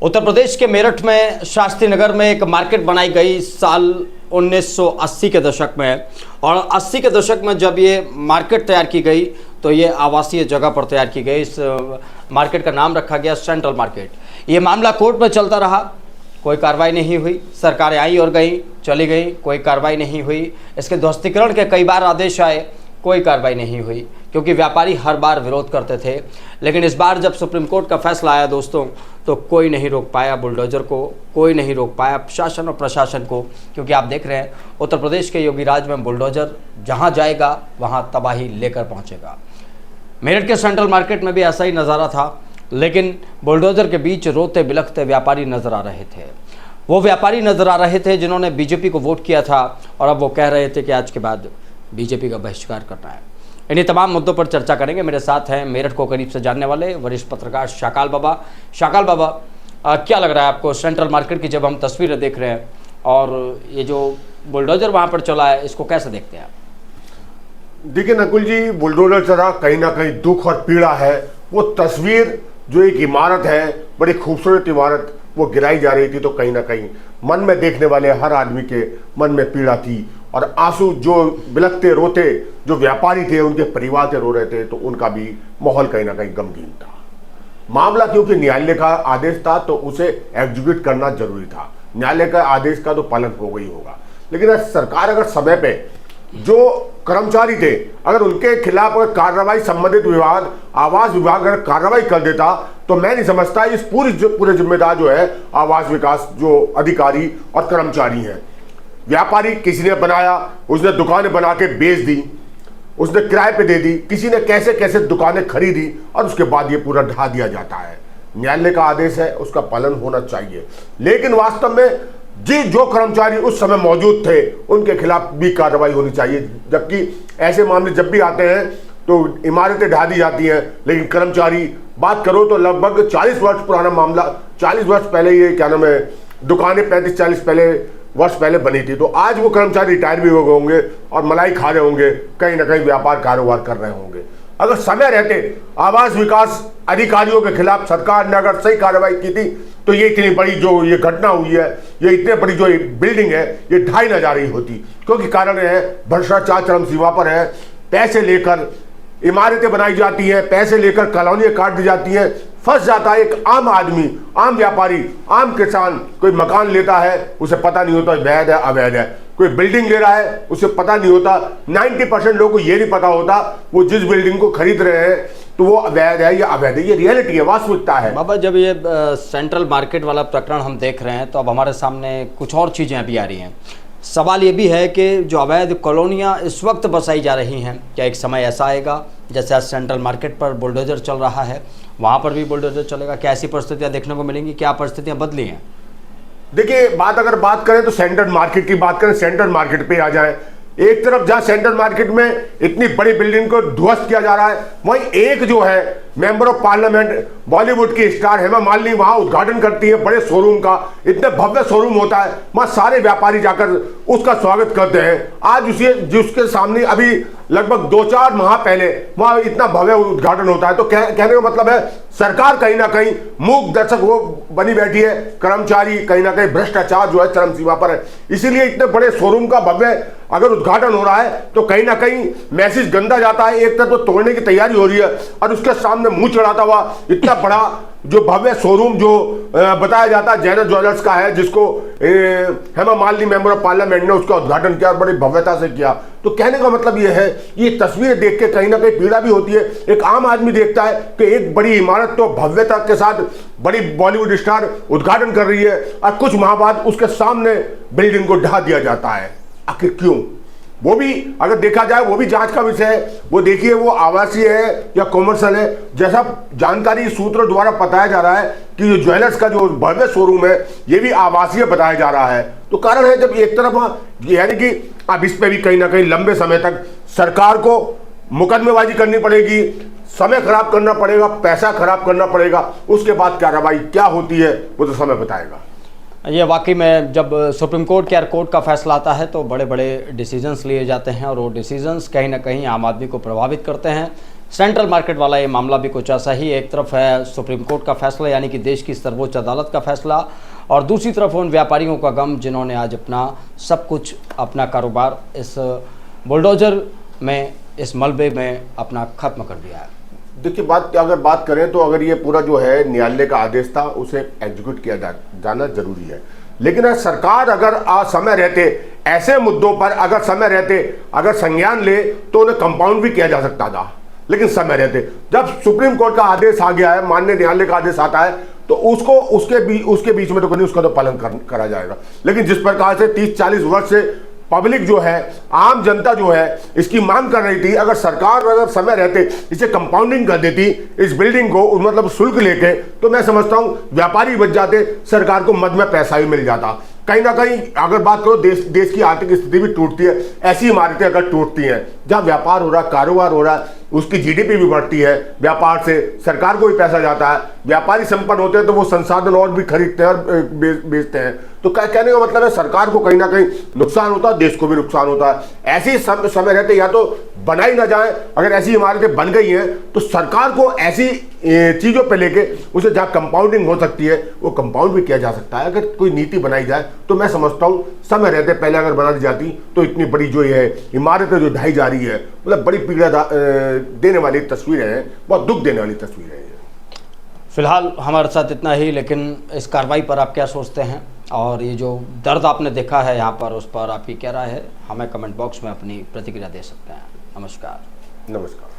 उत्तर प्रदेश के मेरठ में शास्त्री नगर में एक मार्केट बनाई गई साल 1980 के दशक में, और 80 के दशक में जब ये मार्केट तैयार की गई तो ये आवासीय जगह पर तैयार की गई। इस मार्केट का नाम रखा गया सेंट्रल मार्केट। ये मामला कोर्ट में चलता रहा, कोई कार्रवाई नहीं हुई। सरकारें आई और गई, चली गई, कोई कार्रवाई नहीं हुई। इसके ध्वस्तीकरण के कई बार आदेश आए, कोई कार्रवाई नहीं हुई, क्योंकि व्यापारी हर बार विरोध करते थे। लेकिन इस बार जब सुप्रीम कोर्ट का फैसला आया दोस्तों, तो कोई नहीं रोक पाया बुलडोजर को, कोई नहीं रोक पाया शासन और प्रशासन को। क्योंकि आप देख रहे हैं उत्तर प्रदेश के योगी राज में बुलडोजर जहां जाएगा वहां तबाही लेकर पहुंचेगा। मेरठ के सेंट्रल मार्केट में भी ऐसा ही नज़ारा था, लेकिन बुलडोजर के बीच रोते बिलखते व्यापारी नजर आ रहे थे। वो व्यापारी नजर आ रहे थे जिन्होंने बीजेपी को वोट किया था, और अब वो कह रहे थे कि आज के बाद बीजेपी का बहिष्कार करना है। इन्हीं तमाम मुद्दों पर चर्चा करेंगे। मेरे साथ हैं मेरठ को करीब से जानने वाले वरिष्ठ पत्रकार शाकाल बाबा। शाकाल बाबा, क्या लग रहा है आपको सेंट्रल मार्केट की जब हम तस्वीरें देख रहे हैं, और ये जो बुलडोजर वहाँ पर चला है, इसको कैसे देखते हैं आप? देखिए नकुल जी, बुलडोजर चला कहीं ना कहीं दुख और पीड़ा है। वो तस्वीर जो एक इमारत है, बड़ी खूबसूरत इमारत, वो गिराई जा रही थी, तो कहीं ना कहीं मन में देखने वाले हर आदमी के मन में पीड़ा थी। और आंसू जो बिलखते रोते जो व्यापारी थे, उनके परिवार से रो रहे थे, तो उनका भी माहौल कहीं ना कहीं गमगीन था। मामला क्योंकि न्यायालय का आदेश था, तो उसे एग्जीक्यूट करना जरूरी था। न्यायालय का आदेश का तो पालन हो गई होगा, लेकिन सरकार अगर समय पे जो कर्मचारी थे, अगर उनके खिलाफ अगर कार्रवाई संबंधित विभाग, आवास विभाग अगर कार्रवाई कर देता, तो मैं नहीं समझता इस पूरे जिम्मेदार जो है आवास विकास जो अधिकारी और कर्मचारी हैं। व्यापारी किसी ने बनाया, उसने दुकानें बना के बेच दी, उसने किराए पे दे दी, किसी ने कैसे कैसे दुकानें खरीदी, और उसके बाद ये पूरा ढा दिया जाता है। न्यायालय का आदेश है, उसका पालन होना चाहिए। लेकिन वास्तव में जो कर्मचारी उस समय मौजूद थे, उनके खिलाफ भी कार्रवाई होनी चाहिए। जबकि ऐसे मामले जब भी आते हैं तो इमारतें ढा दी जाती हैं, लेकिन कर्मचारी बात करो तो लगभग 40 वर्ष पुराना मामला, 40 वर्ष पहले ये क्या नाम है, दुकानें 35-40 वर्ष पहले बनी थी। तो आज वो कर्मचारी रिटायर भी हो गए होंगे और मलाई खा रहे होंगे, कहीं ना कहीं व्यापार कारोबार कर रहे होंगे। अगर समय रहते आवास विकास अधिकारियों के खिलाफ सरकार ने अगर सही कार्रवाई की थी, तो ये इतनी बड़ी जो ये घटना हुई है, ये इतने बड़ी जो बिल्डिंग है, ये ढाई न जा रही होती। क्योंकि कारण है भ्रष्टाचार चरम सीमा पर है। पैसे लेकर इमारतें बनाई जाती हैं, पैसे लेकर कॉलोनियां काट दी जाती हैं। फंस जाता है एक आम आदमी, आम व्यापारी, आम किसान। कोई मकान लेता है, उसे पता नहीं होता वैध है अवैध है। कोई बिल्डिंग ले रहा है, उसे पता नहीं होता। 90% लोगों को ये नहीं पता होता वो जिस बिल्डिंग को खरीद रहे हैं तो वो अवैध है या अवैध है। ये रियलिटी है, वास्तविकता है। बाबा, जब ये सेंट्रल मार्केट वाला प्रकरण हम देख रहे हैं, तो अब हमारे सामने कुछ और चीज़ें अभी आ रही हैं। सवाल ये भी है कि जो अवैध कॉलोनियाँ इस वक्त बसाई जा रही हैं, क्या एक समय ऐसा आएगा जैसे आज सेंट्रल मार्केट पर बुलडोजर चल रहा है, वहाँ पर भी बुलडोजर चलेगा? क्या ऐसी परिस्थितियाँ देखने को मिलेंगी? क्या परिस्थितियाँ बदली हैं? देखिए, अगर बात करें तो सेंट्रल मार्केट की बात करें, सेंट्रल मार्केट पे आ जाए। एक तरफ जहां सेंट्रल मार्केट में इतनी बड़ी बिल्डिंग को ध्वस्त किया जा रहा है, वहीं एक जो है मेंबर ऑफ पार्लियामेंट, बॉलीवुड की स्टार हेमा मालिनी वहां उद्घाटन करती है बड़े शोरूम का। इतने भव्य शोरूम होता है, वहां सारे व्यापारी जाकर उसका स्वागत करते हैं। आज जिसके सामने अभी लगभग 2-4 माह पहले वहां इतना भव्य उद्घाटन होता है। तो कहने का मतलब है सरकार कहीं ना कहीं मूक दर्शक वो बनी बैठी है, कर्मचारी कहीं ना कहीं भ्रष्टाचार जो है चरम सीमा पर है। इसीलिए इतने बड़े शोरूम का भव्य अगर उद्घाटन हो रहा है, तो कहीं ना कहीं मैसेज गंदा जाता है। एक तरफ तो तोड़ने की तैयारी हो रही है, और उसके सामने मुंह चढ़ाता हुआ इतना बड़ा जो भव्य शोरूम जो बताया जाता है जैन ज्वेलर्स का है, जिसको Hema Malini member of parliament ने उसका उद्घाटन किया और बड़ी भव्यता से किया। तो कहने का मतलब यह है, ये तस्वीर देख के कहीं ना कहीं पीड़ा भी होती है। एक आम आदमी देखता है कि एक बड़ी इमारत तो भव्यता के साथ बड़ी बॉलीवुड स्टार उद्घाटन कर रही है, और कुछ माह बाद उसके सामने बिल्डिंग को ढा दिया जाता है। आखिर क्यों? वो भी अगर देखा जाए, वो भी जांच का विषय है। वो देखिए, वो आवासीय है या कॉमर्शियल है। जैसा जानकारी सूत्रों द्वारा बताया जा रहा है कि जो ज्वेलर्स का जो भव्य शोरूम है, ये भी आवासीय बताया जा रहा है। तो कारण है, जब एक तरफ यानी कि अब इस पे भी कहीं ना कहीं लंबे समय तक सरकार को मुकदमेबाजी करनी पड़ेगी, समय खराब करना पड़ेगा, पैसा खराब करना पड़ेगा। उसके बाद कार्रवाई क्या होती है वो तो समय बताएगा। ये वाकई में जब सुप्रीम कोर्ट या कोर्ट का फैसला आता है, तो बड़े बड़े डिसीजंस लिए जाते हैं, और वो डिसीजंस कहीं ना कहीं आम आदमी को प्रभावित करते हैं। सेंट्रल मार्केट वाला ये मामला भी कुछ ऐसा ही, एक तरफ है सुप्रीम कोर्ट का फैसला यानी कि देश की सर्वोच्च अदालत का फैसला, और दूसरी तरफ उन व्यापारियों का गम जिन्होंने आज अपना सब कुछ, अपना कारोबार इस बुलडोजर में, इस मलबे में अपना खत्म कर दिया है। देखिए, अगर बात करें तो अगर ये पूरा जो है न्यायालय का आदेश था उसे एग्जीक्यूट किया जाना जरूरी है, लेकिन सरकार अगर समय रहते ऐसे मुद्दों पर अगर संज्ञान ले तो उन्हें कंपाउंड भी किया जा सकता था, लेकिन समय रहते जब सुप्रीम कोर्ट का आदेश आ गया है, माननीय न्यायालय का आदेश आता है तो उसके बीच में तो कहीं उसका तो पालन करा जाएगा। लेकिन जिस प्रकार से 30-40 वर्ष से पब्लिक जो है, आम जनता जो है इसकी मांग कर रही थी, अगर सरकार समय रहते इसे कंपाउंडिंग कर देती, इस बिल्डिंग को मतलब शुल्क लेके, तो मैं समझता हूं व्यापारी बच जाते, सरकार को मद में पैसा भी मिल जाता। कहीं ना कहीं अगर बात करो देश की आर्थिक स्थिति भी टूटती है, ऐसी इमारतें अगर टूटती हैं जहां व्यापार हो रहा है, कारोबार हो रहा है, उसकी जीडीपी भी बढ़ती है, व्यापार से सरकार को भी पैसा जाता है, व्यापारी संपन्न होते हैं तो वो संसाधन और भी खरीदते हैं और बेचते हैं। तो कहने का मतलब है सरकार को कहीं ना कहीं नुकसान होता है, देश को भी नुकसान होता है। ऐसी समय रहते या तो बनाई ना जाए, अगर ऐसी इमारतें बन गई हैं तो सरकार को ऐसी चीज़ों पे लेके उसे जहाँ कंपाउंडिंग हो सकती है वो कंपाउंड भी किया जा सकता है। अगर कोई नीति बनाई जाए तो मैं समझता हूँ समय रहते पहले अगर बना दी जाती तो इतनी बड़ी जो है इमारतें जो ढाई जा रही है, मतलब बड़ी पीड़ा देने वाली तस्वीरें हैं, बहुत दुख देने वाली तस्वीरें हैं। फिलहाल हमारे साथ इतना ही, लेकिन इस कार्रवाई पर आप क्या सोचते हैं और ये जो दर्द आपने देखा है यहाँ पर, उस पर आपकी क्या राय है? हमें कमेंट बॉक्स में अपनी प्रतिक्रिया दे सकते हैं। नमस्कार।